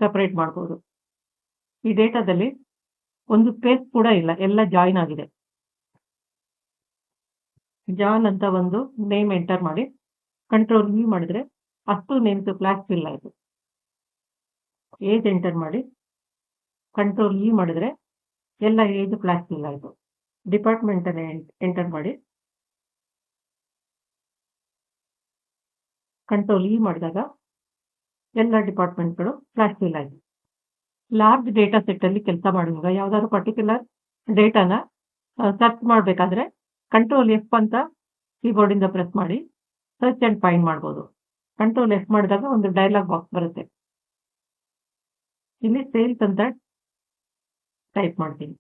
ಸಪರೇಟ್ ಮಾಡ್ಬೋದು. ಈ ಡೇಟಾದಲ್ಲಿ ಒಂದು ಸ್ಪೇಸ್ ಕೂಡ ಇಲ್ಲ, ಎಲ್ಲ ಜಾಯಿನ್ ಆಗಿದೆ. ಜಾನ್ ಅಂತ ಒಂದು ನೇಮ್ ಎಂಟರ್ ಮಾಡಿ ಕಂಟ್ರೋಲ್ ವಿ ಮಾಡಿದ್ರೆ ಅಷ್ಟು ನೇಮ್ಸ್ ಫ್ಲಾಶ್ ಫಿಲ್ ಆಯಿತು. ಏಜ್ ಎಂಟರ್ ಮಾಡಿ ಕಂಟ್ರೋಲ್ ಇ ಮಾಡಿದ್ರೆ ಎಲ್ಲ ಏಜ್ ಫ್ಲಾಶ್ ಫಿಲ್ ಆಯಿತು. ಡಿಪಾರ್ಟ್ಮೆಂಟ್ ಅನ್ನು ಎಂಟರ್ ಮಾಡಿ ಕಂಟ್ರೋಲ್ ಇ ಮಾಡಿದಾಗ ಎಲ್ಲ ಡಿಪಾರ್ಟ್ಮೆಂಟ್ಗಳು ಫ್ಲಾಶ್ ಫಿಲ್ ಆಯಿತು. ಲಾರ್ಜ್ ಡೇಟಾ ಸೆಟ್ ಅಲ್ಲಿ ಕೆಲಸ ಮಾಡುವಾಗ ಯಾವ್ದಾದ್ರು ಪರ್ಟಿಕ್ಯುಲರ್ ಡೇಟಾನ ಸರ್ಚ್ ಮಾಡಬೇಕಾದ್ರೆ ಕಂಟ್ರೋಲ್ ಎಫ್ ಅಂತ ಕೀಬೋರ್ಡ್ ಇಂದ ಪ್ರೆಸ್ ಮಾಡಿ ಸರ್ಚ್ ಅಂಡ್ ಫೈಂಡ್ ಮಾಡ್ಬೋದು. ಕಂಟ್ರೋಲ್ ಎಫ್ ಮಾಡಿದಾಗ ಒಂದು ಡೈಲಾಗ್ ಬಾಕ್ಸ್ ಬರುತ್ತೆ. ಇಲ್ಲಿ ಸೇಲ್ಸ್ ಅಂತ ಟೈಪ್ ಮಾಡ್ತೀನಿ.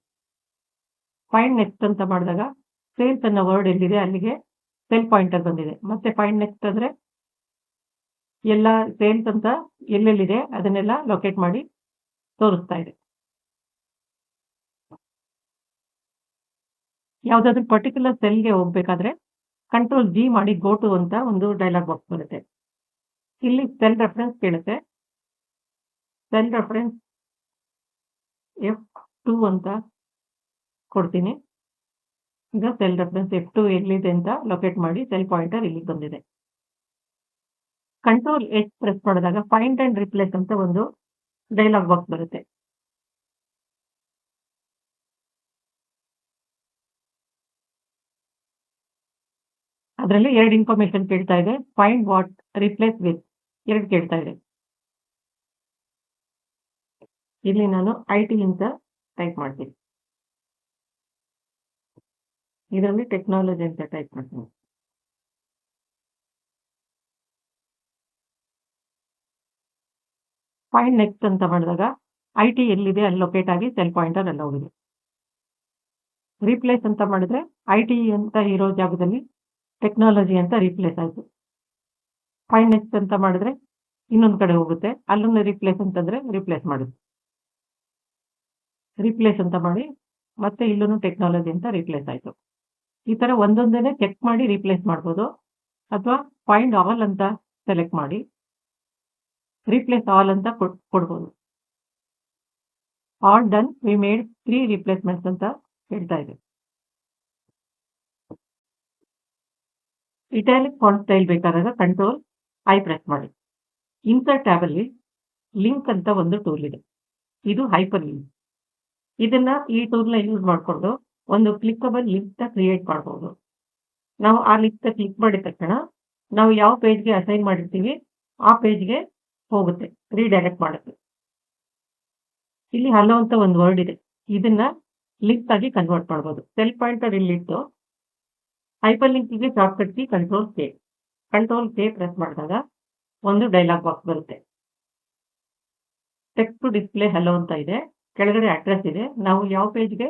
ಫೈಂಡ್ ನೆಕ್ಸ್ಟ್ ಅಂತ ಮಾಡಿದಾಗ ಸೇಲ್ಸ್ ಅನ್ನೋ ವರ್ಡ್ ಎಲ್ಲಿದೆ ಅಲ್ಲಿಗೆ ಸೆಲ್ ಪಾಯಿಂಟರ್ ಬಂದಿದೆ. ಮತ್ತೆ ಫೈಂಡ್ ನೆಕ್ಸ್ಟ್ ಅಂದ್ರೆ ಎಲ್ಲ ಸೇಲ್ಸ್ ಅಂತ ಎಲ್ಲೆಲ್ಲಿದೆ ಅದನ್ನೆಲ್ಲ ಲೊಕೇಟ್ ಮಾಡಿ ತೋರಿಸ್ತಾ ಇದೆ. ಯಾವುದಾದ್ರೂ ಪರ್ಟಿಕ್ಯುಲರ್ ಸೆಲ್ಗೆ ಹೋಗ್ಬೇಕಾದ್ರೆ ಕಂಟ್ರೋಲ್ ಜಿ ಮಾಡಿ ಗೋ ಟು ಅಂತ ಒಂದು ಡೈಲಾಗ್ ಬಾಕ್ಸ್ ಬರುತ್ತೆ. ಇಲ್ಲಿ ಸೆಲ್ ರೆಫರೆನ್ಸ್ ಕೇಳುತ್ತೆ. ಸೆಲ್ ರೆಫರೆನ್ಸ್ F2 ಅಂತ ಕೊಡ್ತೀನಿ. ಈಗ ಸೆಲ್ ರೆಫರೆನ್ಸ್ F2 ಎಲ್ಲಿದೆ ಅಂತ ಲೊಕೇಟ್ ಮಾಡಿ ಸೆಲ್ ಪಾಯಿಂಟರ್ ಇಲ್ಲಿಗೆ ಬಂದಿದೆ. ಕಂಟ್ರೋಲ್ ಎಚ್ ಪ್ರೆಸ್ ಮಾಡಿದಾಗ ಫೈಂಡ್ ಅಂಡ್ ರಿಪ್ಲೇಸ್ ಅಂತ ಒಂದು ಡೈಲಾಗ್ ಬಾಕ್ಸ್ ಬರುತ್ತೆ. ಅದರಲ್ಲಿ 2 ಇನ್ಫಾರ್ಮೇಶನ್ ಕೇಳ್ತಾ ಇದೆ. ಫೈಂಡ್ ವಾಟ್, ರಿಪ್ಲೇಸ್ ವಿತ್ 2 ಕೇಳ್ತಾ ಇದೆ. ಇಲ್ಲಿ ನಾನು ಐಟಿ ಅಂತ ಟೈಪ್ ಮಾಡ್ತೀನಿ. ಇದರಲ್ಲಿ ಟೆಕ್ನಾಲಜಿ ಅಂತ ಟೈಪ್ ಮಾಡ್ತೀನಿ. ಫೈಂಡ್ ನೆಕ್ಸ್ಟ್ ಅಂತ ಮಾಡಿದಾಗ ಐಟಿ ಎಲ್ಲಿದೆ ಅಲ್ಲಿ ಲೊಕೇಟ್ ಆಗಿ ಸೆಲ್ ಪಾಯಿಂಟರ್ ಎಲ್ಲ ಹೋಗಿದೆ. ರೀಪ್ಲೇಸ್ ಅಂತ ಮಾಡಿದ್ರೆ ಐಟಿ ಅಂತ ಇರೋ ಜಾಗದಲ್ಲಿ ಟೆಕ್ನಾಲಜಿ ಅಂತ ರೀಪ್ಲೇಸ್ ಆಯಿತು. ಫೈಂಡ್ ನೆಕ್ಸ್ಟ್ ಅಂತ ಮಾಡಿದ್ರೆ ಇನ್ನೊಂದು ಕಡೆ ಹೋಗುತ್ತೆ. ಅಲ್ಲೊಂದು ರೀಪ್ಲೇಸ್ ಅಂತಂದ್ರೆ ರೀಪ್ಲೇಸ್ ಮಾಡುತ್ತೆ. ರೀಪ್ಲೇಸ್ ಅಂತ ಮಾಡಿ ಮತ್ತೆ ಇಲ್ಲೂ ಟೆಕ್ನಾಲಜಿ ಅಂತ ರೀಪ್ಲೇಸ್ ಆಯಿತು. ಈ ಥರ ಒಂದೊಂದೇ ಚೆಕ್ ಮಾಡಿ ರೀಪ್ಲೇಸ್ ಮಾಡ್ಬೋದು. ಅಥವಾ ಫೈಂಡ್ ಆಲ್ ಅಂತ ಸೆಲೆಕ್ಟ್ ಮಾಡಿ ರೀಪ್ಲೇಸ್ ಆಲ್ ಅಂತ ಕೊಡ್ಬೋದು. All done, we made 3 replacements ಅಂತ ಹೇಳ್ತಾ ಇದೆ. ಇಟಾಲಿಕ್ ಫಾಂಟ್ ಸ್ಟೈಲ್ ಬೇಕಾದಾಗ ಕಂಟ್ರೋಲ್ ಐ ಪ್ರೆಸ್ ಮಾಡಿ. ಇನ್ಸರ್ಟ್ ಟ್ಯಾಬ್ ಅಲ್ಲಿ ಲಿಂಕ್ ಅಂತ ಒಂದು ಟೂಲ್ ಇದೆ. ಇದು ಹೈಪರ್ ಲಿಂಕ್. ಇದನ್ನ ಈ ಟೂಲ್ನ ಯೂಸ್ ಮಾಡಿಕೊಂಡು ಒಂದು ಕ್ಲಿಕ್ಕಬಲ್ ಲಿಂಕ್ ಕ್ರಿಯೇಟ್ ಮಾಡಬಹುದು. ನಾವು ಆ ಲಿಂಕ್ ಕ್ಲಿಕ್ ಮಾಡಿದ ತಕ್ಷಣ ನಾವು ಯಾವ ಪೇಜ್ಗೆ ಅಸೈನ್ ಮಾಡಿರ್ತೀವಿ ಆ ಪೇಜ್ಗೆ ಹೋಗುತ್ತೆ, ರೀಡೈರೆಕ್ಟ್ ಮಾಡುತ್ತೆ. ಇಲ್ಲಿ ಹಲೋ ಅಂತ ಒಂದು ವರ್ಡ್ ಇದೆ. ಇದನ್ನ ಲಿಂಕ್ ಆಗಿ ಕನ್ವರ್ಟ್ ಮಾಡಬಹುದು. ಸೆಲ್ ಪಾಯಿಂಟರ್ ಇಲ್ಲಿಟ್ಟು ಹೈಪರ್ ಲಿಂಕ್ಗೆ shortcut key control K. Control K press ಮಾಡಿದಾಗ ಒಂದು ಡೈಲಾಗ್ ಬಾಕ್ಸ್ ಬರುತ್ತೆ. ಟೆಕ್ಸ್ಟ್ ಟು ಡಿಸ್ಪ್ಲೇ ಹಲೋ ಅಂತ ಇದೆ. ಕೆಳಗಡೆ ಅಡ್ರೆಸ್ ಇದೆ. ನಾವು ಯಾವ ಪೇಜ್ಗೆ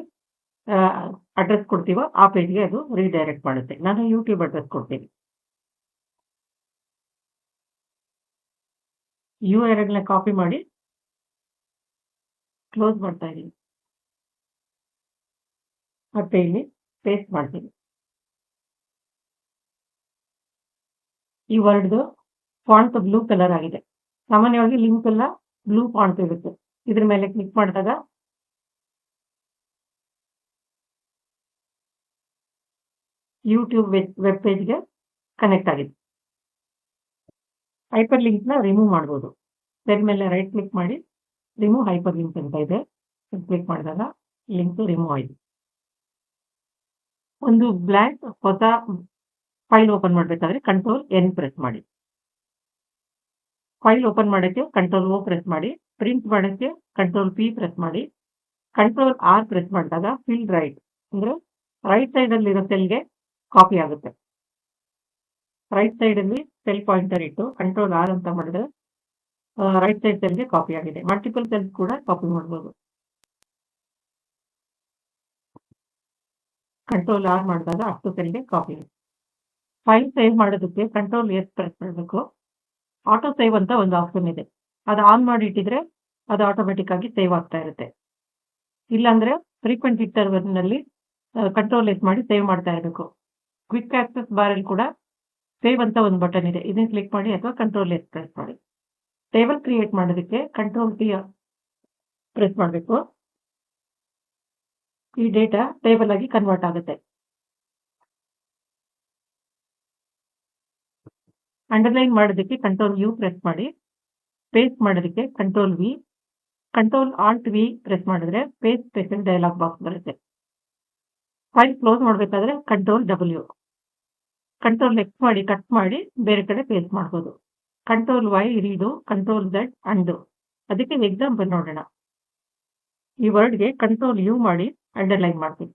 ಅಡ್ರೆಸ್ ಕೊಡ್ತೀವೋ ಆ ಪೇಜ್ಗೆ ಅದು ರೀಡೈರೆಕ್ಟ್ ಮಾಡುತ್ತೆ. ನಾನು ಯೂಟ್ಯೂಬ್ ಅಡ್ರೆಸ್ ಕೊಡ್ತೀನಿ. URL ಕಾಪಿ ಮಾಡಿ ಕ್ಲೋಸ್ ಮಾಡ್ತಾ ಇದ್ದೀನಿ. ಮತ್ತೆ ಇಲ್ಲಿ ಪೇಸ್ಟ್ ಮಾಡ್ತೀನಿ. ಈ ವರ್ಡ್ದು ಫಾಂಟ್ ಬ್ಲೂ ಕಲರ್ ಆಗಿದೆ. ಸಾಮಾನ್ಯವಾಗಿ ಲಿಂಕ್ ಎಲ್ಲ ಬ್ಲೂ ಫಾಂಟ್ ಇರುತ್ತೆ. ಇದ್ರ ಮೇಲೆ ಕ್ಲಿಕ್ ಮಾಡಿದಾಗ ಯೂಟ್ಯೂಬ್ ವೆಬ್ ಪೇಜ್ಗೆ ಕನೆಕ್ಟ್ ಆಗಿದೆ. ಹೈಪರ್ ಲಿಂಕ್ನ ರಿಮೂವ್ ಮಾಡ್ಬೋದು. ಸೆಲ್ ಮೇಲೆ ರೈಟ್ ಕ್ಲಿಕ್ ಮಾಡಿ ರಿಮೂವ್ ಹೈಪರ್ ಲಿಂಕ್ ಅಂತ ಇದೆ. ಕ್ಲಿಕ್ ಮಾಡಿದಾಗ ಲಿಂಕ್ ರಿಮೂವ್ ಆಯಿತು. ಒಂದು ಬ್ಲ್ಯಾಂಕ್ ಹೊಸ ಫೈಲ್ ಓಪನ್ ಮಾಡಬೇಕಾದ್ರೆ ಕಂಟ್ರೋಲ್ ಎನ್ ಪ್ರೆಸ್ ಮಾಡಿ. ಫೈಲ್ ಓಪನ್ ಮಾಡೋಕ್ಕೆ ಕಂಟ್ರೋಲ್ ಓ ಪ್ರೆಸ್ ಮಾಡಿ. ಪ್ರಿಂಟ್ ಮಾಡೋಕ್ಕೆ ಕಂಟ್ರೋಲ್ ಪಿ ಪ್ರೆಸ್ ಮಾಡಿ. ಕಂಟ್ರೋಲ್ ಆರ್ ಪ್ರೆಸ್ ಮಾಡಿದಾಗ ಫಿಲ್ ರೈಟ್ ಅಂದರೆ ರೈಟ್ ಸೈಡಲ್ಲಿರೋ ಸೆಲ್ಗೆ ಕಾಪಿ ಆಗುತ್ತೆ. ರೈಟ್ ಸೈಡಲ್ಲಿ ಸೆಲ್ ಪಾಯಿಂಟರ್ ಇಟ್ಟು ಕಂಟ್ರೋಲ್ ಆರ್ ಅಂತ ಮಾಡಿದ್ರೆ ರೈಟ್ ಸೈಡ್ ಸೆಲ್ಗೆ ಕಾಪಿ ಆಗಿದೆ. ಮಲ್ಟಿಪಲ್ ಸೆಲ್ಸ್ ಕೂಡ ಕಾಪಿ ಮಾಡ್ಬೋದು. ಕಂಟ್ರೋಲ್ ಆರ್ ಮಾಡಿದಾಗ 10 ಸೆಲ್ಗೆ ಕಾಪಿ. ಫೈಲ್ ಸೇವ್ ಮಾಡೋದಕ್ಕೆ ಕಂಟ್ರೋಲ್ ಎಸ್ ಪ್ರೆಸ್ ಮಾಡಬೇಕು. ಆಟೋ ಸೇವ್ ಅಂತ ಒಂದು ಆಪ್ಷನ್ ಇದೆ. ಅದು ಆನ್ ಮಾಡಿ ಇಟ್ಟಿದ್ರೆ ಅದು ಆಟೋಮೆಟಿಕ್ ಆಗಿ ಸೇವ್ ಆಗ್ತಾ ಇರುತ್ತೆ. ಇಲ್ಲಾಂದ್ರೆ ಫ್ರೀಕ್ವೆಂಟ್ ಇಂಟರ್ವಲ್ನಲ್ಲಿ ಕಂಟ್ರೋಲ್ ಎಸ್ ಮಾಡಿ ಸೇವ್ ಮಾಡ್ತಾ ಇರಬೇಕು. ಕ್ವಿಕ್ ಆಕ್ಸೆಸ್ ಬಾರಲ್ಲಿ ಕೂಡ ಸೇವ್ ಅಂತ ಒಂದು ಬಟನ್ ಇದೆ. ಇದನ್ನ ಕ್ಲಿಕ್ ಮಾಡಿ ಅಥವಾ ಕಂಟ್ರೋಲ್ ಎಸ್ ಪ್ರೆಸ್ ಮಾಡಿ. ಟೇಬಲ್ ಕ್ರಿಯೇಟ್ ಮಾಡೋದಕ್ಕೆ ಕಂಟ್ರೋಲ್ ಟಿ ಪ್ರೆಸ್ ಮಾಡಬೇಕು. ಈ ಡೇಟಾ ಟೇಬಲ್ ಆಗಿ ಕನ್ವರ್ಟ್ ಆಗುತ್ತೆ. ಅಂಡರ್ಲೈನ್ ಮಾಡೋದಕ್ಕೆ ಕಂಟ್ರೋಲ್ ಯು ಪ್ರೆಸ್ ಮಾಡಿ. ಪೇಸ್ಟ್ ಮಾಡೋದಕ್ಕೆ control V. Control alt V press ಮಾಡಿದ್ರೆ ಪೇಸ್ಟ್ ಸ್ಪೆಷಲ್ ಡೈಲಾಗ್ ಬಾಕ್ಸ್ ಬರುತ್ತೆ. ಫೈಲ್ ಕ್ಲೋಸ್ ಮಾಡಬೇಕಾದ್ರೆ ಕಂಟ್ರೋಲ್ ಡಬ್ಲ್ಯೂ. ಕಂಟ್ರೋಲ್ ಎಕ್ಸ್ ಮಾಡಿ ಕಟ್ ಮಾಡಿ ಬೇರೆ ಕಡೆ ಪೇಸ್ಟ್ ಮಾಡ್ಬೋದು. Control Y redo. Control Z undo. ಅದಕ್ಕೆ ಎಕ್ಸಾಂಪಲ್ ನೋಡೋಣ. ಈ ವರ್ಡ್ಗೆ ಕಂಟ್ರೋಲ್ ಯು ಮಾಡಿ ಅಂಡರ್ಲೈನ್ ಮಾಡ್ತೀನಿ.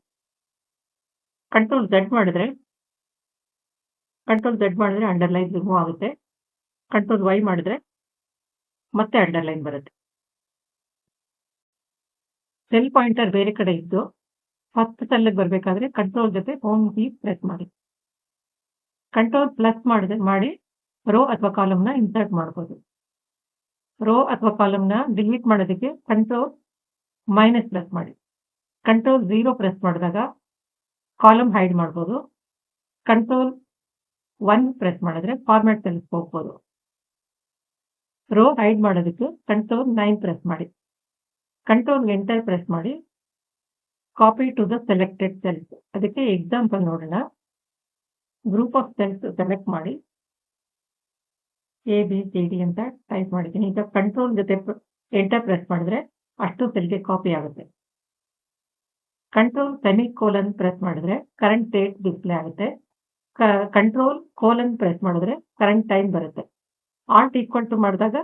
ಕಂಟ್ರೋಲ್ ಝೆಡ್ ಮಾಡಿದ್ರೆ ಅಂಡರ್ಲೈನ್ ರಿಮೂವ್ ಆಗುತ್ತೆ. ಕಂಟ್ರೋಲ್ ವೈ ಮಾಡಿದ್ರೆ ಮತ್ತೆ ಅಂಡರ್ಲೈನ್ ಬರುತ್ತೆ. ಸೆಲ್ ಪಾಯಿಂಟರ್ ಬೇರೆ ಕಡೆ ಇದ್ದು ಫಸ್ಟ್ ಸೆಲ್ಗೆ ಬರಬೇಕಾದ್ರೆ ಕಂಟ್ರೋಲ್ ಜೊತೆ ಹೋಮ್ ಕೀ ಪ್ರೆಸ್ ಮಾಡಿ. ಕಂಟ್ರೋಲ್ ಪ್ಲಸ್ ಮಾಡಿ ರೋ ಅಥವಾ ಕಾಲಮ್ನ ಇನ್ಸರ್ಟ್ ಮಾಡ್ಬೋದು. ರೋ ಅಥವಾ ಕಾಲಮ್ನ ಡಿಲೀಟ್ ಮಾಡೋದಕ್ಕೆ ಕಂಟ್ರೋಲ್ ಮೈನಸ್ ಪ್ರೆಸ್ ಮಾಡಿ. ಕಂಟ್ರೋಲ್ 0 ಪ್ರೆಸ್ ಮಾಡಿದಾಗ ಕಾಲಮ್ ಹೈಡ್ ಮಾಡ್ಬೋದು. ಕಂಟ್ರೋಲ್ 1 ಪ್ರೆಸ್ ಮಾಡಿದ್ರೆ ಫಾರ್ಮ್ಯಾಟ್ ಸೆಲ್ಸ್ ಹೋಗ್ಬೋದು. ರೋ ಹೈಡ್ ಮಾಡೋದಕ್ಕೆ ಕಂಟ್ರೋಲ್ 9 ಪ್ರೆಸ್ ಮಾಡಿ. ಕಂಟ್ರೋಲ್ ಎಂಟರ್ ಪ್ರೆಸ್ ಮಾಡಿ copy to the selected cells. ಅದಕ್ಕೆ ಎಕ್ಸಾಂಪಲ್ ನೋಡೋಣ. ಗ್ರೂಪ್ ಆಫ್ ಸೆಲ್ಸ್ ಸೆಲೆಕ್ಟ್ ಮಾಡಿ ABCD ಅಂತ ಟೈಪ್ ಮಾಡಿದ್ದೀನಿ. ಈಗ ಕಂಟ್ರೋಲ್ ಜೊತೆ ಎಂಟರ್ ಪ್ರೆಸ್ ಮಾಡಿದ್ರೆ ಅಷ್ಟು ಸೆಲ್ಗೆ ಕಾಪಿ ಆಗುತ್ತೆ. ಕಂಟ್ರೋಲ್ ಸೆಮಿಕೋಲನ್ ಪ್ರೆಸ್ ಮಾಡಿದ್ರೆ ಕರೆಂಟ್ ಡೇಟ್ ಡಿಸ್ಪ್ಲೇ ಆಗುತ್ತೆ. ಕಂಟ್ರೋಲ್ ಕೋಲನ್ ಪ್ರೆಸ್ ಮಾಡಿದ್ರೆ ಕರೆಂಟ್ ಟೈಮ್ ಬರುತ್ತೆ. ಆಲ್ಟ್ ಈಕ್ವಲ್ ಟು ಮಾಡಿದಾಗ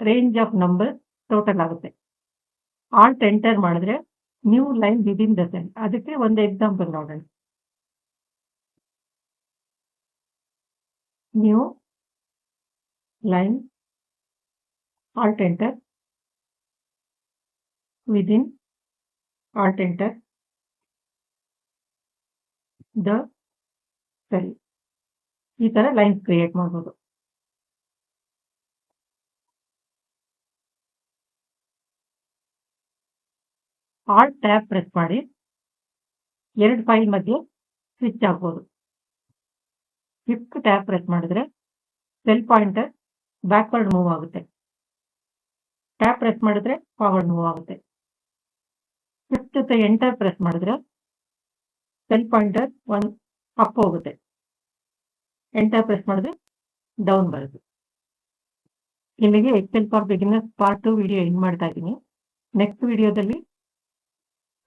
ರೇಂಜ್ ಆಫ್ ನಂಬರ್ ಟೋಟಲ್ ಆಗುತ್ತೆ. ಆಲ್ಟ್ ಎಂಟರ್ ಮಾಡಿದ್ರೆ new line within the cell. ಅದಕ್ಕೆ ಒಂದು ಎಕ್ಸಾಂಪಲ್ ನೋಡೋಣ. New line alt enter within alt enter the cell. ಈ ತರ ಲೈನ್ಸ್ ಕ್ರಿಯೇಟ್ ಮಾಡ್ಬೋದು. ಆಲ್ಟ್ ಟ್ಯಾಬ್ ಪ್ರೆಸ್ ಮಾಡಿ 2 ಫೈಲ್ ಮಧ್ಯೆ ಸ್ವಿಚ್ ಆಗ್ಬೋದು. ಶಿಫ್ಟ್ ಟ್ಯಾಬ್ ಪ್ರೆಸ್ ಮಾಡಿದ್ರೆ ಸೆಲ್ ಪಾಯಿಂಟರ್ ಬ್ಯಾಕ್ವರ್ಡ್ ಮೂವ್ ಆಗುತ್ತೆ. ಟ್ಯಾಬ್ ಪ್ರೆಸ್ ಮಾಡಿದ್ರೆ ಫಾರ್ವರ್ಡ್ ಮೂವ್ ಆಗುತ್ತೆ. ಶಿಫ್ಟ್ ಜೊತೆ ಎಂಟರ್ ಪ್ರೆಸ್ ಮಾಡಿದ್ರೆ ಸೆಲ್ ಪಾಯಿಂಟರ್ ಅಪ್ ಹೋಗುತ್ತೆ. ಎಂಟರ್ ಪ್ರೆಸ್ ಮಾಡಿದ್ರೆ ಡೌನ್ ಬರುತ್ತೆ. ಇಲ್ಲಿಗೆ Excel for beginners part 2 video end ಮಾಡ್ತಾ ಇದ್ದೀನಿ. ನೆಕ್ಸ್ಟ್ ವಿಡಿಯೋದಲ್ಲಿ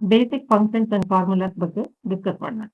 ಬೇಸಿಕ್ ಫಂಕ್ಷನ್ಸ್ ಅಂಡ್ ಫಾರ್ಮುಲಾಸ್ ಬಗ್ಗೆ ಡಿಸ್ಕಸ್ ಮಾಡೋಣ.